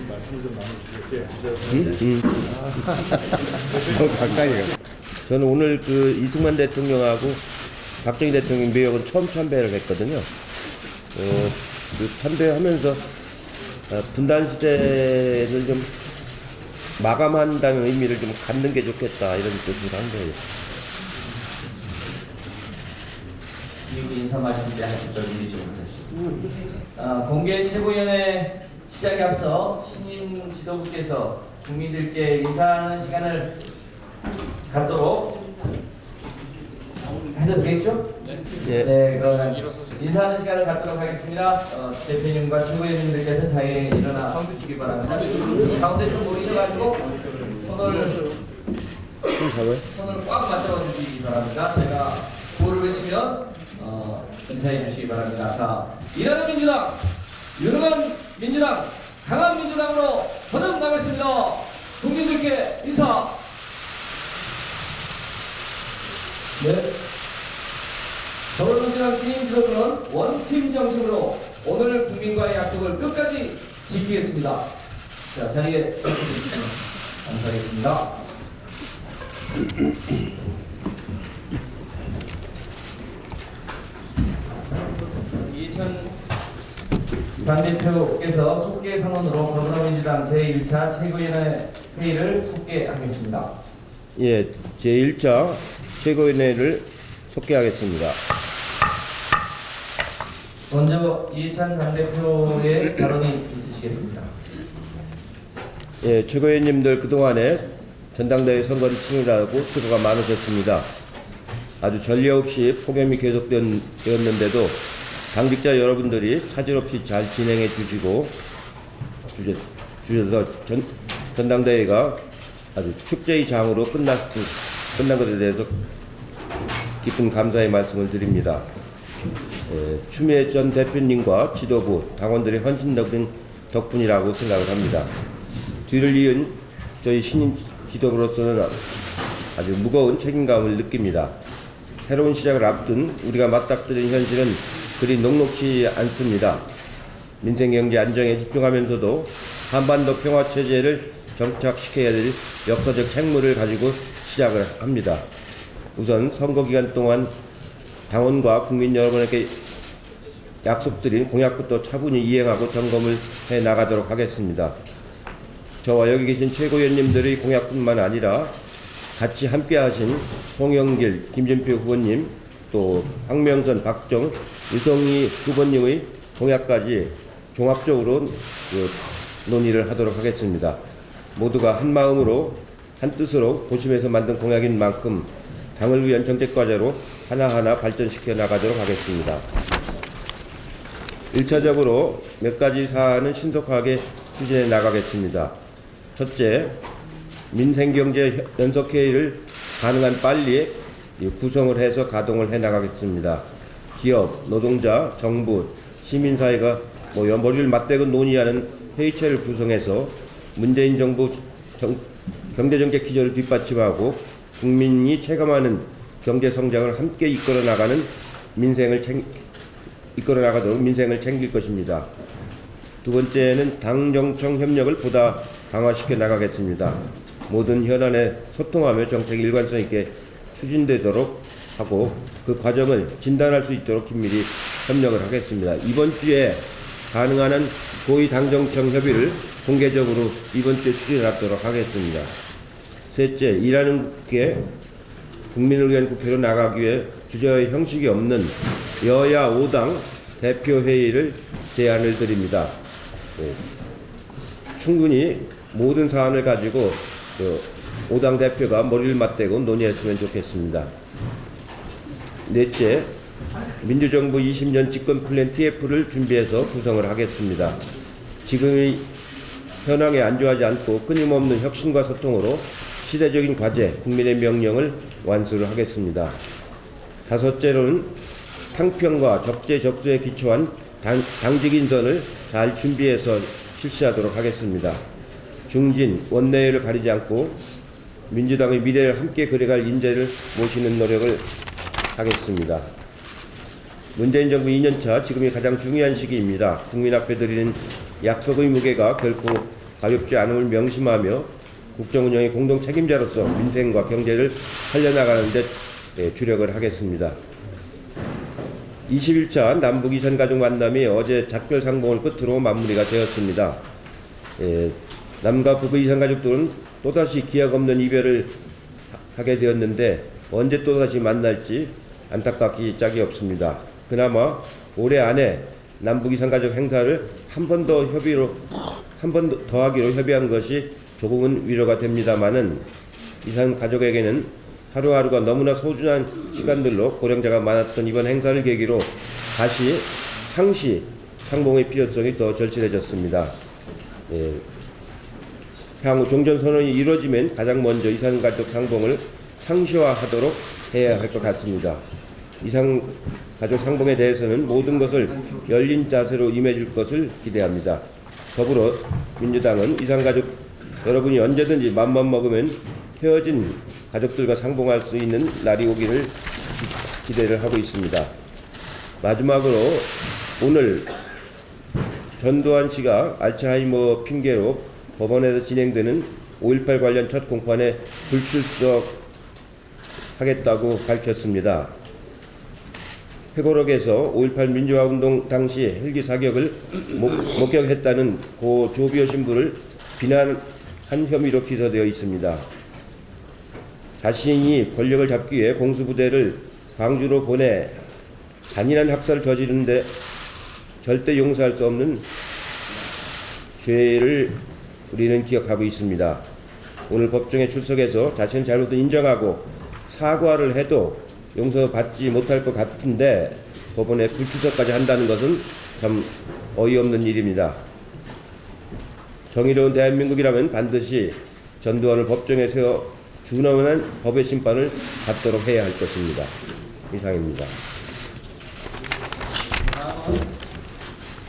말씀을 좀 나눠주실게요. 가까이 가. 저는 오늘 그 이승만 대통령하고 박정희 대통령 묘역은 처음 참배를 했거든요. 그 참배하면서 분단 시대를 좀 마감한다는 의미를 좀 갖는 게 좋겠다 이런 뜻으로 한 거예요. 인사 말씀 때 하셨던 일이 좀 그랬습니다. 공개 최고위원회 시작에 앞서 신임 지도부께서 국민들께 인사하는 시간을 갖도록 해도 되겠죠? 네, 그러면 인사하는 시간을 갖도록 하겠습니다. 대표님과 최고위원님들께서 자리에 일어나 주시기 바랍니다. 가운데 좀 모이셔가지고 손을 꽉 맞춰 주시기 바랍니다. 제가 구호를 외치면 인사해 주시기 바랍니다. 자, 일하는 민주당, 유능한 민주당, 강한 민주당으로 거듭나겠습니다. 국민들께 인사. 네. 더불어민주당 신임 지도부는 원팀 정신으로 오늘 국민과의 약속을 끝까지 지키겠습니다. 자, 자리에 감사하겠습니다. 당대표께서 속개 선언으로 더불어민주당 제1차 최고위원회 회의를 속개하겠습니다. 예, 제1차 최고위원회를 속개하겠습니다. 먼저 이해찬 당대표의 발언이 있으시겠습니다. 예, 최고위원님들 그동안에 전당대회 선거를 치르라고 수고가 많으셨습니다. 아주 전례 없이 폭염이 계속되었는데도 당직자 여러분들이 차질 없이 잘 진행해 주셔서 전당대회가 아주 축제의 장으로 끝난 것에 대해서 깊은 감사의 말씀을 드립니다. 추미애 전 대표님과 지도부, 당원들의 헌신적인 덕분이라고 생각을 합니다. 뒤를 이은 저희 신임 지도부로서는 아주 무거운 책임감을 느낍니다. 새로운 시작을 앞둔 우리가 맞닥뜨린 현실은 그리 녹록지 않습니다. 민생 경제 안정에 집중하면서도 한반도 평화체제를 정착시켜야 될 역사적 책무를 가지고 시작을 합니다. 우선 선거 기간 동안 당원과 국민 여러분에게 약속드린 공약부터 차분히 이행하고 점검을 해 나가도록 하겠습니다. 저와 여기 계신 최고위원님들의 공약뿐만 아니라 같이 함께 하신 송영길, 김진표 후보님, 또 황명선, 박정, 유성희 후보님의 공약까지 종합적으로 논의를 하도록 하겠습니다. 모두가 한 마음으로 한 뜻으로 고심해서 만든 공약인 만큼 당을 위한 정책과제로 하나하나 발전시켜 나가도록 하겠습니다. 1차적으로 몇 가지 사안은 신속하게 추진해 나가겠습니다. 첫째, 민생경제 연석회의를 가능한 빨리 구성을 해서 가동을 해 나가겠습니다. 기업, 노동자, 정부, 시민사회가 머리를 맞대고 논의하는 회의체를 구성해서 문재인 정부 경제정책 기조를 뒷받침하고 국민이 체감하는 경제성장을 함께 이끌어 나가도록 민생을 챙길 것입니다. 두 번째는 당정청 협력을 보다 강화시켜 나가겠습니다. 모든 현안에 소통하며 정책이 일관성 있게 추진되도록 하고 그 과정을 진단할 수 있도록 긴밀히 협력을 하겠습니다. 이번 주에 가능한 한 고위 당정청 협의를 공개적으로 이번 주에 추진하도록 하겠습니다. 셋째, 일하는 게 국민을 위한 국회로 나가기 위해 주저의 형식이 없는 여야 5당 대표회의를 제안을 드립니다. 충분히 모든 사안을 가지고 5당 대표가 머리를 맞대고 논의했으면 좋겠습니다. 넷째, 민주정부 20년 집권 플랜 TF를 준비해서 구성을 하겠습니다. 지금의 현황에 안주하지 않고 끊임없는 혁신과 소통으로 시대적인 과제, 국민의 명령을 완수를 하겠습니다. 다섯째로는 탕평과 적재적소에 기초한 당직 인선을 잘 준비해서 실시하도록 하겠습니다. 중진, 원내를 가리지 않고 민주당의 미래를 함께 그려갈 인재를 모시는 노력을 하겠습니다. 문재인 정부 2년차 지금이 가장 중요한 시기입니다. 국민 앞에 드리는 약속의 무게가 결코 가볍지 않음을 명심하며 국정운영의 공동 책임자로서 민생과 경제를 살려나가는 데 주력을 하겠습니다. 21차 남북 이산 가족 만남이 어제 작별 상봉을 끝으로 마무리가 되었습니다. 남과 북의 이산 가족들은 또다시 기약 없는 이별을 하게 되었는데 언제 또다시 만날지 안타깝기 짝이 없습니다. 그나마 올해 안에 남북 이산 가족 행사를 한 번 더 하기로 협의한 것이 조금은 위로가 됩니다마는 이산 가족에게는 하루하루가 너무나 소중한 시간들로 고령자가 많았던 이번 행사를 계기로 다시 상봉의 필요성이 더 절실해졌습니다. 향후 종전선언이 이루어지면 가장 먼저 이산가족 상봉을 상시화하도록 해야 할 것 같습니다. 이산가족 상봉에 대해서는 모든 것을 열린 자세로 임해줄 것을 기대합니다. 더불어 민주당은 이산가족 여러분이 언제든지 맘만 먹으면 헤어진 가족들과 상봉할 수 있는 날이 오기를 기대를 하고 있습니다. 마지막으로 오늘 전두환 씨가 알츠하이머 핑계로 법원에서 진행되는 5.18 관련 첫 공판에 불출석하겠다고 밝혔습니다. 회고록에서 5.18 민주화운동 당시 헬기 사격을 목격했다는 고 조비오 신부를 비난한 혐의로 기소되어 있습니다. 자신이 권력을 잡기 위해 공수부대를 광주로 보내 잔인한 학살을 저지르는데 절대 용서할 수 없는 죄를 우리는 기억하고 있습니다. 오늘 법정에 출석해서 자신의 잘못을 인정하고 사과를 해도 용서받지 못할 것 같은데 법원에 불출석까지 한다는 것은 참 어이없는 일입니다. 정의로운 대한민국이라면 반드시 전두환을 법정에 세워 준엄한 법의 심판을 받도록 해야 할 것입니다. 이상입니다.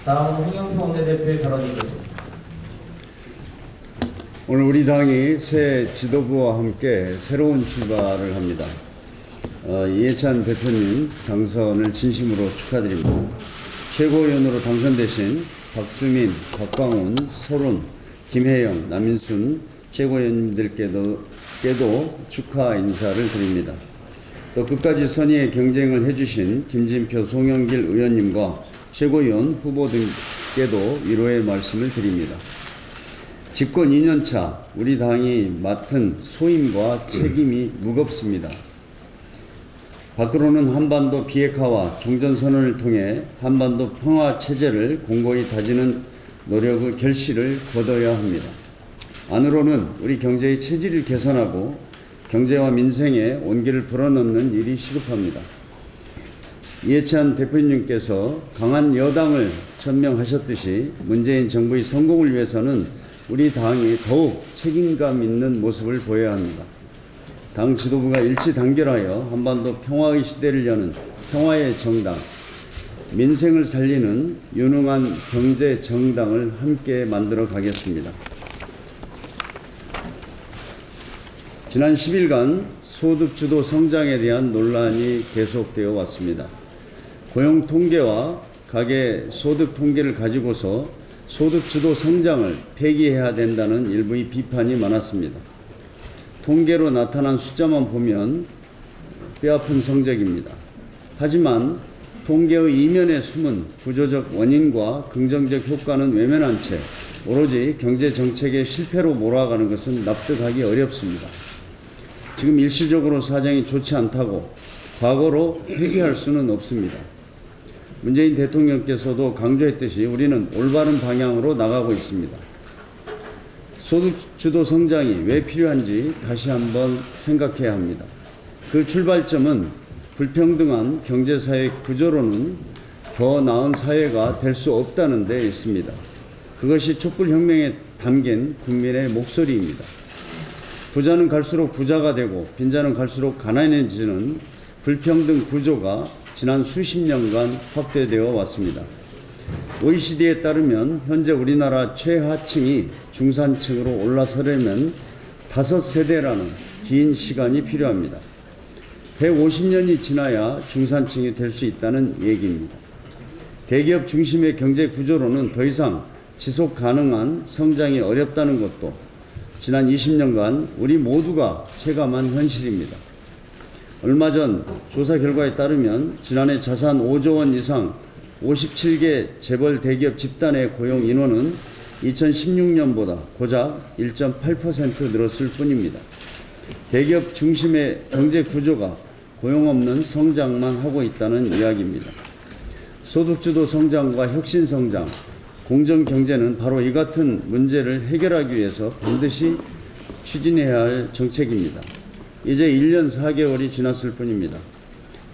다음은 홍영표 원내대표의 발언이겠습니다. 오늘 우리 당이 새 지도부와 함께 새로운 출발을 합니다. 이해찬 대표님 당선을 진심으로 축하드립니다. 최고위원으로 당선되신 박주민, 박광훈, 서른, 김혜영, 남인순 최고위원님들께도 축하 인사를 드립니다. 또 끝까지 선의의 경쟁을 해주신 김진표, 송영길 의원님과 최고위원 후보 등께도 위로의 말씀을 드립니다. 집권 2년차 우리 당이 맡은 소임과 책임이 무겁습니다. 밖으로는 한반도 비핵화와 종전선언을 통해 한반도 평화체제를 공고히 다지는 노력의 결실을 거둬야 합니다. 안으로는 우리 경제의 체질을 개선하고 경제와 민생에 온기를 불어넣는 일이 시급합니다. 이해찬 대표님께서 강한 여당을 천명하셨듯이 문재인 정부의 성공을 위해서는 우리 당이 더욱 책임감 있는 모습을 보여야 합니다. 당 지도부가 일치 단결하여 한반도 평화의 시대를 여는 평화의 정당, 민생을 살리는 유능한 경제 정당을 함께 만들어 가겠습니다. 지난 10일간 소득주도 성장에 대한 논란이 계속되어 왔습니다. 고용 통계와 가계 소득 통계를 가지고서 소득주도 성장을 폐기해야 된다는 일부의 비판이 많았습니다. 통계로 나타난 숫자만 보면 뼈아픈 성적입니다. 하지만 통계의 이면에 숨은 구조적 원인과 긍정적 효과는 외면한 채 오로지 경제정책의 실패로 몰아가는 것은 납득하기 어렵습니다. 지금 일시적으로 사정이 좋지 않다고 과거로 회귀할 수는 없습니다. 문재인 대통령께서도 강조했듯이 우리는 올바른 방향으로 나가고 있습니다. 소득주도 성장이 왜 필요한지 다시 한번 생각해야 합니다. 그 출발점은 불평등한 경제사회 구조로는 더 나은 사회가 될 수 없다는 데 있습니다. 그것이 촛불혁명에 담긴 국민의 목소리입니다. 부자는 갈수록 부자가 되고 빈자는 갈수록 가난해지는 불평등 구조가 지난 수십 년간 확대되어 왔습니다. OECD에 따르면 현재 우리나라 최하층이 중산층으로 올라서려면 5세대라는 긴 시간이 필요합니다. 150년이 지나야 중산층이 될 수 있다는 얘기입니다. 대기업 중심의 경제 구조로는 더 이상 지속 가능한 성장이 어렵다는 것도 지난 20년간 우리 모두가 체감한 현실입니다. 얼마 전 조사 결과에 따르면 지난해 자산 5조 원 이상 57개 재벌 대기업 집단의 고용 인원은 2016년보다 고작 1.8% 늘었을 뿐입니다. 대기업 중심의 경제 구조가 고용 없는 성장만 하고 있다는 이야기입니다. 소득주도 성장과 혁신 성장, 공정 경제는 바로 이 같은 문제를 해결하기 위해서 반드시 추진해야 할 정책입니다. 이제 1년 4개월이 지났을 뿐입니다.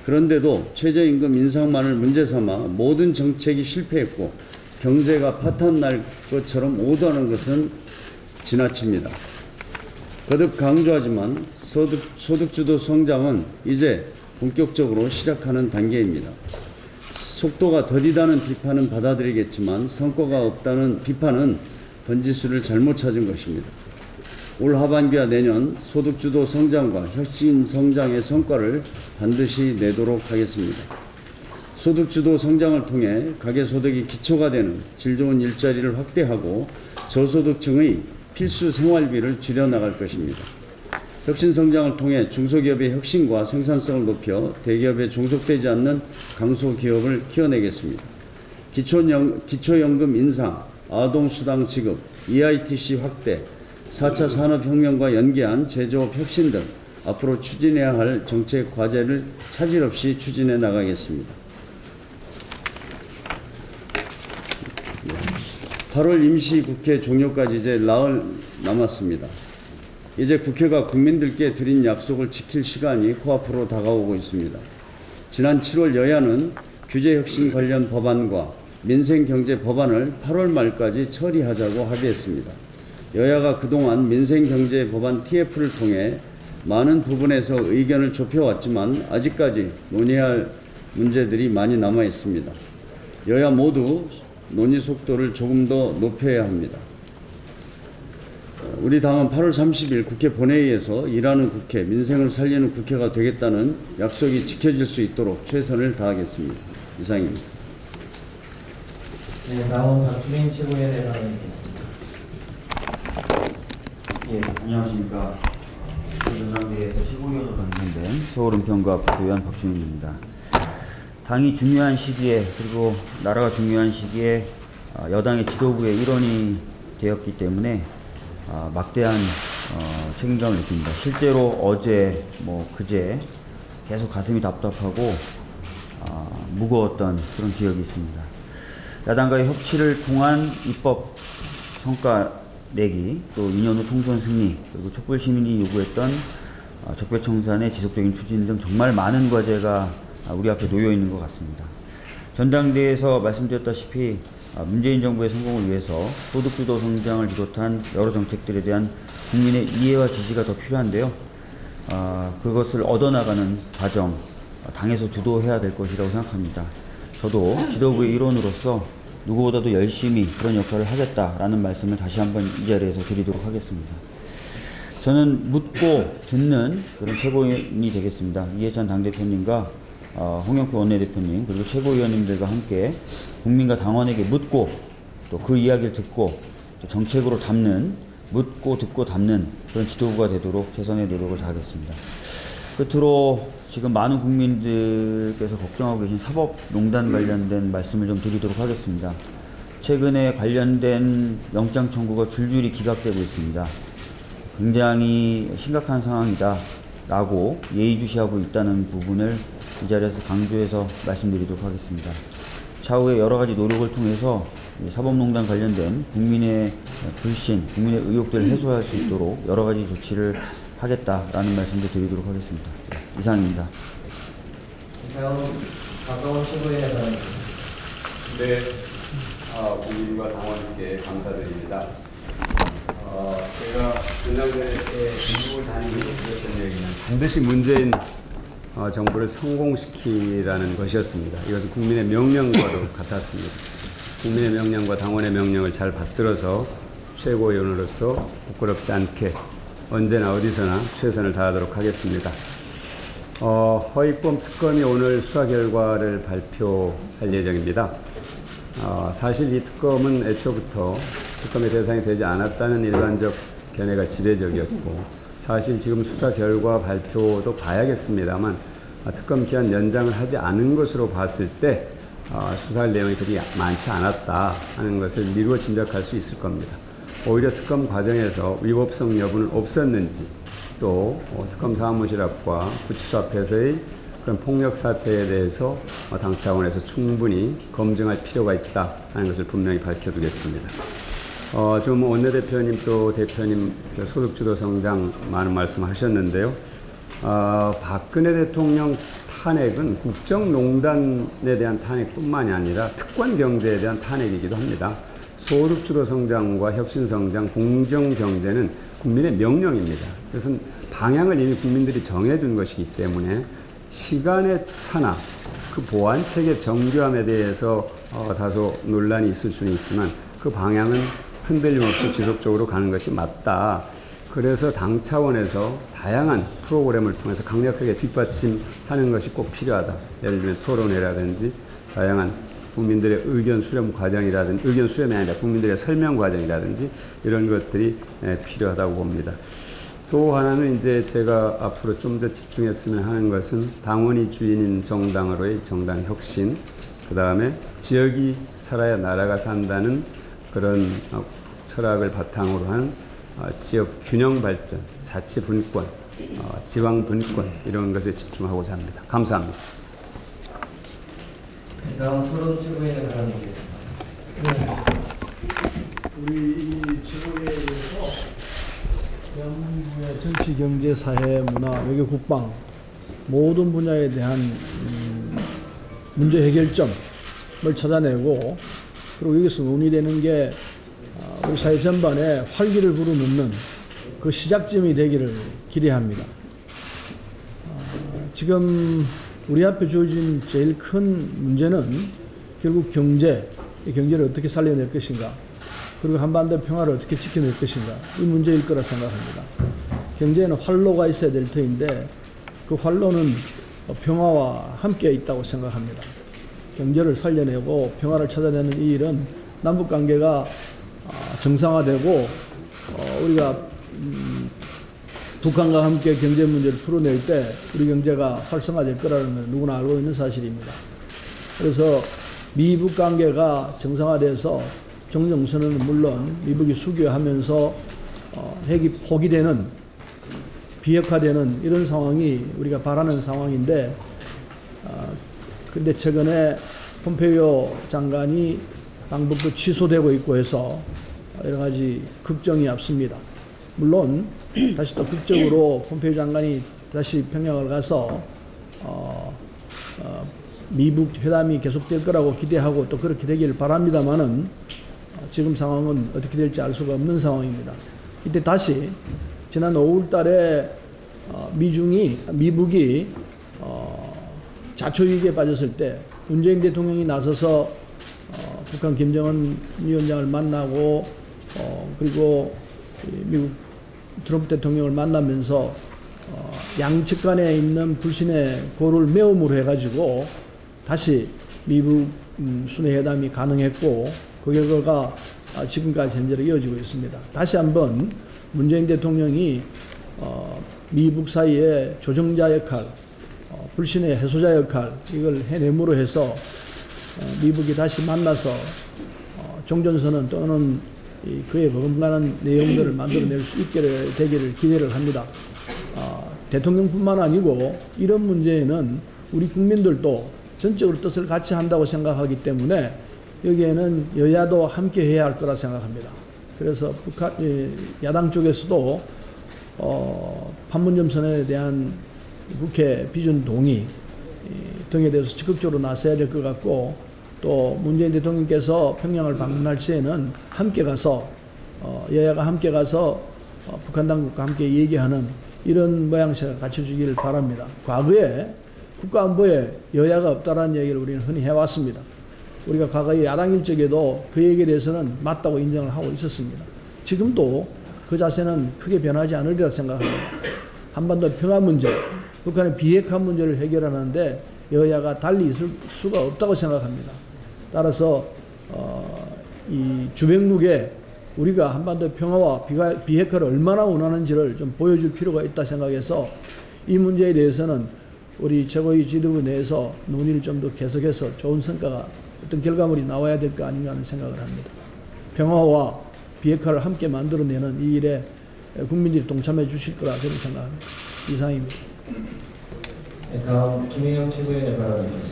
그런데도 최저임금 인상만을 문제 삼아 모든 정책이 실패했고 경제가 파탄날 것처럼 오도하는 것은 지나칩니다. 거듭 강조하지만 소득주도 성장은 이제 본격적으로 시작하는 단계입니다. 속도가 더디다는 비판은 받아들이겠지만 성과가 없다는 비판은 번지수를 잘못 찾은 것입니다. 올 하반기와 내년 소득주도 성장과 혁신 성장의 성과를 반드시 내도록 하겠습니다. 소득주도 성장을 통해 가계소득이 기초가 되는 질 좋은 일자리를 확대하고 저소득층의 필수 생활비를 줄여나갈 것입니다. 혁신 성장을 통해 중소기업의 혁신과 생산성을 높여 대기업에 종속되지 않는 강소기업을 키워내겠습니다. 기초연금 인상, 아동수당 지급, EITC 확대, 4차 산업혁명과 연계한 제조업 혁신 등 앞으로 추진해야 할 정책 과제를 차질 없이 추진해 나가겠습니다. 8월 임시국회 종료까지 이제 나흘 남았습니다. 이제 국회가 국민들께 드린 약속을 지킬 시간이 코앞으로 다가오고 있습니다. 지난 7월 여야는 규제혁신 관련 법안과 민생경제 법안을 8월 말까지 처리하자고 합의했습니다. 여야가 그동안 민생경제 법안 TF를 통해 많은 부분에서 의견을 좁혀왔지만 아직까지 논의할 문제들이 많이 남아 있습니다. 여야 모두 논의 속도를 조금 더 높여야 합니다. 우리 당은 8월 30일 국회 본회의에서 일하는 국회, 민생을 살리는 국회가 되겠다는 약속이 지켜질 수 있도록 최선을 다하겠습니다. 이상입니다. 네, 다음 박주민 최고위원의 발언입니다. 예, 안녕하십니까. 전당대회에서 최고위원으로 당선된 서울은평구 국회의원 박주민입니다. 당이 중요한 시기에 그리고 나라가 중요한 시기에 여당의 지도부의 일원이 되었기 때문에 막대한 책임감을 느낍니다. 실제로 어제 그제 계속 가슴이 답답하고 무거웠던 그런 기억이 있습니다. 야당과의 협치를 통한 입법 성과 내기, 또 2년 후 총선 승리, 그리고 촛불 시민이 요구했던 적폐청산의 지속적인 추진 등 정말 많은 과제가 우리 앞에 놓여 있는 것 같습니다. 전당대회에서 말씀드렸다시피 문재인 정부의 성공을 위해서 소득주도 성장을 비롯한 여러 정책들에 대한 국민의 이해와 지지가 더 필요한데요. 그것을 얻어나가는 과정, 당에서 주도해야 될 것이라고 생각합니다. 저도 지도부의 일원으로서 누구보다도 열심히 그런 역할을 하겠다라는 말씀을 다시 한번 이 자리에서 드리도록 하겠습니다. 저는 묻고 듣는 그런 최고위원이 되겠습니다. 이해찬 당대표님과 홍영표 원내대표님 그리고 최고위원님들과 함께 국민과 당원에게 묻고 또 그 이야기를 듣고 또 정책으로 담는 묻고 듣고 담는 그런 지도부가 되도록 최선의 노력을 다하겠습니다. 끝으로 지금 많은 국민들께서 걱정하고 계신 사법농단 관련된 말씀을 좀 드리도록 하겠습니다. 최근에 관련된 영장 청구가 줄줄이 기각되고 있습니다. 굉장히 심각한 상황이다 라고 예의주시하고 있다는 부분을 이 자리에서 강조해서 말씀드리도록 하겠습니다. 차후에 여러 가지 노력을 통해서 사법농단 관련된 국민의 불신, 국민의 의혹들을 해소할 수 있도록 여러 가지 조치를 하겠다라는 말씀도 드리도록 하겠습니다. 이상입니다. 다음 박가원 최고위원의 발언입니다. 네, 국민과 당원께 감사드립니다. 제가 전당대회 때 전국을 다니면서 드렸던 얘기는 반드시 문재인 정부를 성공시키라는 것이었습니다. 이것은 국민의 명령과도 같았습니다. 국민의 명령과 당원의 명령을 잘 받들어서 최고위원으로서 부끄럽지 않게 언제나 어디서나 최선을 다하도록 하겠습니다. 허위범 특검이 오늘 수사 결과를 발표할 예정입니다. 사실 이 특검은 애초부터 특검의 대상이 되지 않았다는 일반적 견해가 지배적이었고, 사실 지금 수사 결과 발표도 봐야겠습니다만 특검 기한 연장을 하지 않은 것으로 봤을 때 수사할 내용이 그리 많지 않았다 하는 것을 미루어 짐작할 수 있을 겁니다. 오히려 특검 과정에서 위법성 여부는 없었는지, 또 특검 사무실 앞과 구치소 앞에서의 그런 폭력 사태에 대해서 당 차원에서 충분히 검증할 필요가 있다 하는 것을 분명히 밝혀두겠습니다. 좀 원내대표님 또 대표님 소득주도 성장 많은 말씀하셨는데요. 박근혜 대통령 탄핵은 국정농단에 대한 탄핵뿐만이 아니라 특권 경제에 대한 탄핵이기도 합니다. 소득주도 성장과 혁신성장, 공정경제는 국민의 명령입니다. 그것은 방향을 이미 국민들이 정해준 것이기 때문에 시간의 차나 그 보완책의 정교함에 대해서 다소 논란이 있을 수는 있지만 그 방향은 흔들림 없이 지속적으로 가는 것이 맞다. 그래서 당 차원에서 다양한 프로그램을 통해서 강력하게 뒷받침하는 것이 꼭 필요하다. 예를 들면 토론회라든지 다양한 국민들의 의견 수렴 과정이라든지, 의견 수렴이 아니라 국민들의 설명 과정이라든지 이런 것들이 필요하다고 봅니다. 또 하나는 이제 제가 앞으로 좀 더 집중했으면 하는 것은 당원이 주인인 정당으로의 정당 혁신, 그 다음에 지역이 살아야 나라가 산다는 그런 철학을 바탕으로 한 지역 균형 발전, 자치 분권, 지방 분권 이런 것에 집중하고자 합니다. 감사합니다. 다음 토론 최고위원의 발언드리겠습니다. 우리 이 최고위에서 대한민국의 정치, 경제, 사회, 문화, 외교, 국방 모든 분야에 대한 문제 해결점을 찾아내고, 그리고 여기서 논의되는 게 우리 사회 전반에 활기를 불어넣는 그 시작점이 되기를 기대합니다. 지금 우리 앞에 주어진 제일 큰 문제는 결국 경제, 이 경제를 어떻게 살려낼 것인가, 그리고 한반도 평화를 어떻게 지켜낼 것인가, 이 문제일 거라 생각합니다. 경제에는 활로가 있어야 될 터인데 그 활로는 평화와 함께 있다고 생각합니다. 경제를 살려내고 평화를 찾아내는 이 일은 남북관계가 정상화되고 우리가 북한과 함께 경제 문제를 풀어낼 때 우리 경제가 활성화될 거라는 건 누구나 알고 있는 사실입니다. 그래서 미북 관계가 정상화돼서 정정선언은 물론 미북이 수교하면서 핵이 포기되는, 비핵화되는 이런 상황이 우리가 바라는 상황인데, 근데 최근에 폼페이오 장관이 방북도 취소되고 있고 해서 여러 가지 걱정이 앞섭니다. 물론 다시 또 극적으로 폼페이오 장관이 다시 평양을 가서 미북 회담이 계속될 거라고 기대하고 또 그렇게 되기를 바랍니다만은 지금 상황은 어떻게 될지 알 수가 없는 상황입니다. 이때 다시 지난 5월 달에 미북이 자초위기에 빠졌을 때 문재인 대통령이 나서서 북한 김정은 위원장을 만나고 그리고 미국 트럼프 대통령을 만나면서 양측 간에 있는 불신의 고를 메움으로 해가지고 다시 미북 순회회담이 가능했고, 그 결과가 지금까지 현재로 이어지고 있습니다. 다시 한번 문재인 대통령이 미북 사이에 조정자 역할, 불신의 해소자 역할, 이걸 해냄으로 해서 미북이 다시 만나서 종전선언 또는 그에 버금가는 내용들을 만들어낼 수 있게 되기를 기대를 합니다. 대통령뿐만 아니고 이런 문제에는 우리 국민들도 전적으로 뜻을 같이 한다고 생각하기 때문에 여기에는 여야도 함께 해야 할 거라 생각합니다. 그래서 야당 쪽에서도 판문점 선언에 대한 국회 비준 동의 등에 대해서 적극적으로 나서야 될 것 같고, 또 문재인 대통령께서 평양을 방문할 시에는 함께 가서 여야가 함께 가서 북한 당국과 함께 얘기하는 이런 모양새가 갖춰지기를 바랍니다. 과거에 국가안보에 여야가 없다라는 얘기를 우리는 흔히 해왔습니다. 우리가 과거에 야당일 적에도 그 얘기에 대해서는 맞다고 인정을 하고 있었습니다. 지금도 그 자세는 크게 변하지 않으리라 생각합니다. 한반도 평화 문제, 북한의 비핵화 문제를 해결하는데 여야가 달리 있을 수가 없다고 생각합니다. 따라서 이 주변국에 우리가 한반도 평화와 비핵화를 얼마나 원하는지를 좀 보여줄 필요가 있다 생각해서 이 문제에 대해서는 우리 최고위 지도부 내에서 논의를 좀 더 계속해서 좋은 성과가 어떤 결과물이 나와야 될 거 아닌가 하는 생각을 합니다. 평화와 비핵화를 함께 만들어내는 이 일에 국민들이 동참해 주실 거라 저는 생각합니다. 이상입니다. 네, 다음 김혜영 최고위원의 발언입니다.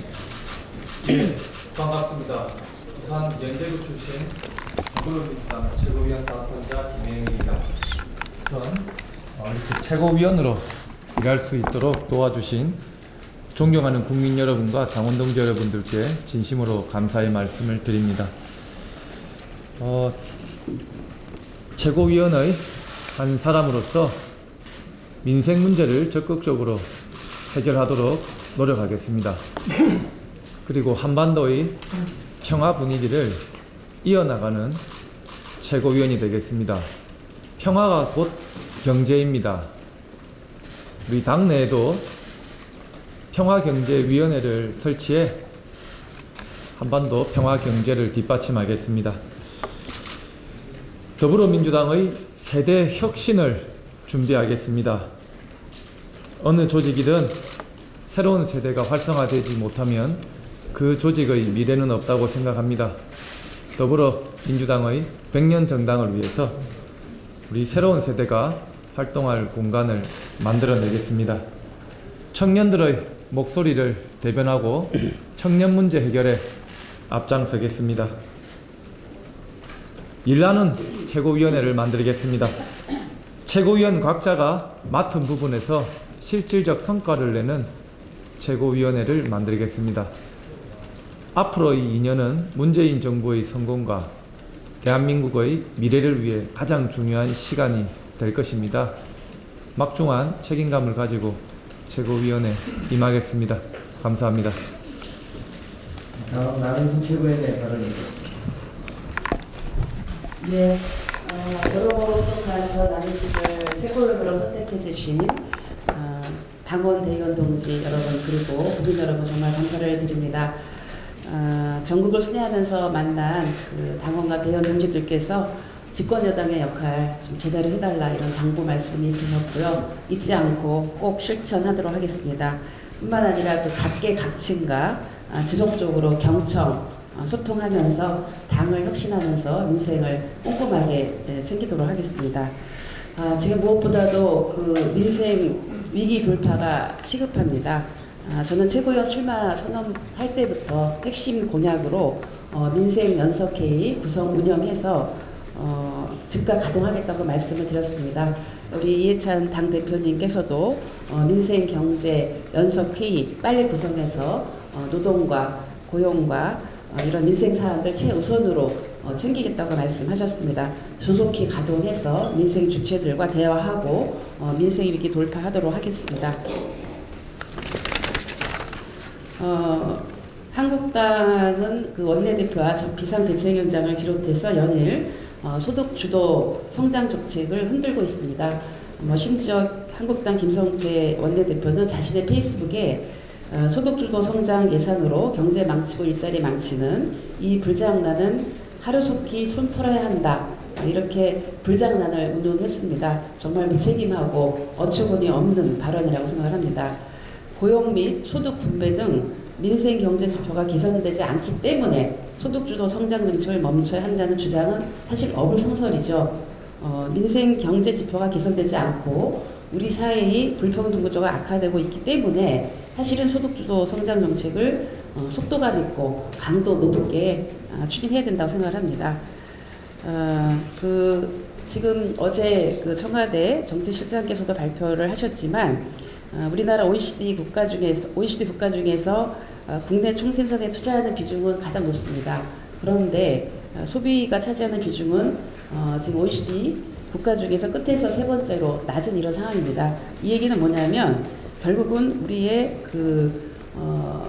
반갑습니다. 부산 연대구 출신 더불어민주당 최고위원 당선자 김혜영입니다. 우선 이렇게 최고위원으로 일할 수 있도록 도와주신 존경하는 국민 여러분과 당원 동지 여러분들께 진심으로 감사의 말씀을 드립니다. 최고위원의 한 사람으로서 민생 문제를 적극적으로 해결하도록 노력하겠습니다. 그리고 한반도의 평화 분위기를 이어나가는 최고위원이 되겠습니다. 평화가 곧 경제입니다. 우리 당내에도 평화경제위원회를 설치해 한반도 평화경제를 뒷받침하겠습니다. 더불어민주당의 세대 혁신을 준비하겠습니다. 어느 조직이든 새로운 세대가 활성화되지 못하면 그 조직의 미래는 없다고 생각합니다. 더불어민주당의 100년 정당을 위해서 우리 새로운 세대가 활동할 공간을 만들어내겠습니다. 청년들의 목소리를 대변하고 청년 문제 해결에 앞장서겠습니다. 일하는 최고위원회를 만들겠습니다. 최고위원 각자가 맡은 부분에서 실질적 성과를 내는 최고위원회를 만들겠습니다. 앞으로의 2년은 문재인 정부의 성공과 대한민국의 미래를 위해 가장 중요한 시간이 될 것입니다. 막중한 책임감을 가지고 최고위원회 임하겠습니다. 감사합니다. 다음 남인순 최고위원의 발언입니다. 네, 여러모로 부족한 남인순을 최고위원으로 선택해 주신 당원 대의원 동지 여러분 그리고 국민 여러분 정말 감사를 드립니다. 전국을 순회하면서 만난 그 당원과 대의원 동지들께서 집권 여당의 역할 좀 제대로 해달라 이런 당부 말씀이 있으셨고요. 잊지 않고 꼭 실천하도록 하겠습니다. 뿐만 아니라 그 각계각층과 지속적으로 경청, 소통하면서 당을 혁신하면서 민생을 꼼꼼하게 챙기도록 하겠습니다. 지금 무엇보다도 그 민생 위기 돌파가 시급합니다. 저는 최고위원 출마 선언할 때부터 핵심 공약으로 민생 연석회의 구성 운영해서 즉각 가동하겠다고 말씀을 드렸습니다. 우리 이해찬 당대표님께서도 민생 경제 연석회의 빨리 구성해서 노동과 고용과 이런 민생 사안들 최우선으로 챙기겠다고 말씀하셨습니다. 조속히 가동해서 민생 주체들과 대화하고 민생 위기 돌파하도록 하겠습니다. 한국당은 그 원내대표와 비상대책위원장을 비롯해서 연일 소득 주도 성장 정책을 흔들고 있습니다. 심지어 한국당 김성태 원내대표는 자신의 페이스북에 소득 주도 성장 예산으로 경제 망치고 일자리 망치는 이 불장난은 하루속히 손 풀어야 한다. 이렇게 불장난을 운운했습니다. 정말 무책임하고 어처구니 없는 발언이라고 생각을 합니다. 고용 및 소득 분배 등 민생 경제 지표가 개선되지 않기 때문에 소득주도 성장 정책을 멈춰야 한다는 주장은 사실 어불성설이죠. 민생 경제 지표가 개선되지 않고 우리 사회의 불평등 구조가 악화되고 있기 때문에 사실은 소득주도 성장 정책을 속도감 있고 강도 높게 추진해야 된다고 생각을 합니다. 지금 어제 그 청와대 정책실장께서도 발표를 하셨지만 우리나라 OECD 국가 중에서 국내 총생산에 투자하는 비중은 가장 높습니다. 그런데 소비가 차지하는 비중은 지금 OECD 국가 중에서 끝에서 세 번째로 낮은 이런 상황입니다. 이 얘기는 뭐냐면 결국은 우리의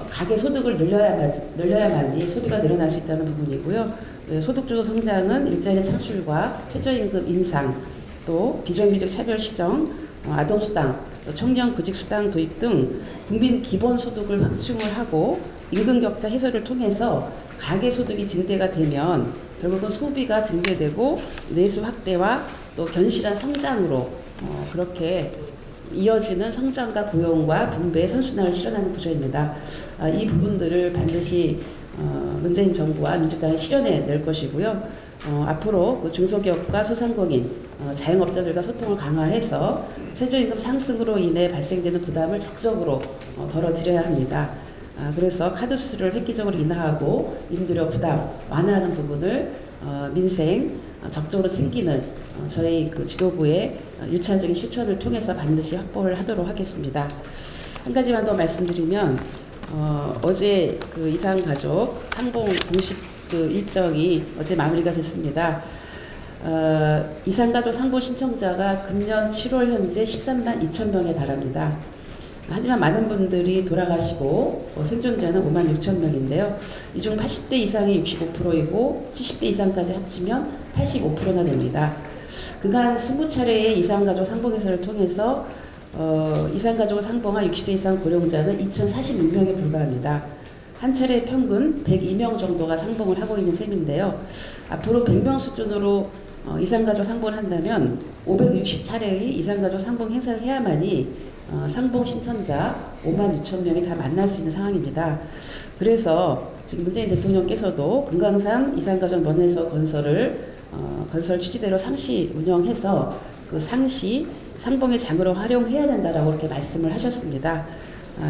가계 소득을 늘려야만이 소비가 늘어날 수 있다는 부분이고요. 소득주도 성장은 일자리 창출과 최저임금 인상, 또 비정규직 차별 시정, 아동수당 또 청년 구직 수당 도입 등 국민 기본 소득을 확충을 하고 임금 격차 해소를 통해서 가계 소득이 증대가 되면 결국은 소비가 증대되고 내수 확대와 또 견실한 성장으로 그렇게 이어지는 성장과 고용과 분배의 선순환을 실현하는 구조입니다. 이 부분들을 반드시 문재인 정부와 민주당이 실현해 낼 것이고요. 앞으로 그 중소기업과 소상공인, 자영업자들과 소통을 강화해서 최저임금 상승으로 인해 발생되는 부담을 적극적으로 덜어드려야 합니다. 그래서 카드 수수료를 획기적으로 인하하고 임대료 부담 완화하는 부분을 민생 적극적으로 챙기는 저희 그 지도부의 일차적인 실천을 통해서 반드시 확보를 하도록 하겠습니다. 한 가지만 더 말씀드리면 어제 그 이산가족 상봉 공식 그 일정이 어제 마무리가 됐습니다. 이산가족 상봉 신청자가 금년 7월 현재 13만 2천 명에 달합니다. 하지만 많은 분들이 돌아가시고 생존자는 5만 6천 명인데요. 이 중 80대 이상이 65%이고 70대 이상까지 합치면 85%나 됩니다. 그간 20차례의 이산가족 상봉회사를 통해서 이산가족을 상봉한 60대 이상 고령자는 2,046명에 불과합니다. 한 차례 평균 102명 정도가 상봉을 하고 있는 셈인데요. 앞으로 100명 수준으로 이산가족 상봉을 한다면 560차례의 이산가족 상봉 행사를 해야만이 상봉 신청자 5만 6천 명이 다 만날 수 있는 상황입니다. 그래서 지금 문재인 대통령께서도 금강산 이산가족 면회소 건설 취지대로 상시 운영해서 그 상시 상봉의 장으로 활용해야 된다라고 이렇게 말씀을 하셨습니다.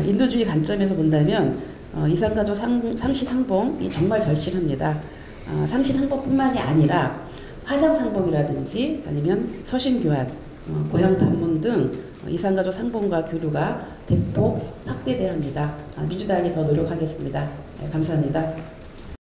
인도주의 관점에서 본다면 이산가족 상시 상봉이 정말 절실합니다. 상시 상봉뿐만이 아니라 화상 상봉이라든지 아니면 서신 교환, 고향 방문 등 이산가족 상봉과 교류가 대폭 확대돼야 합니다. 민주당이 더 노력하겠습니다. 감사합니다.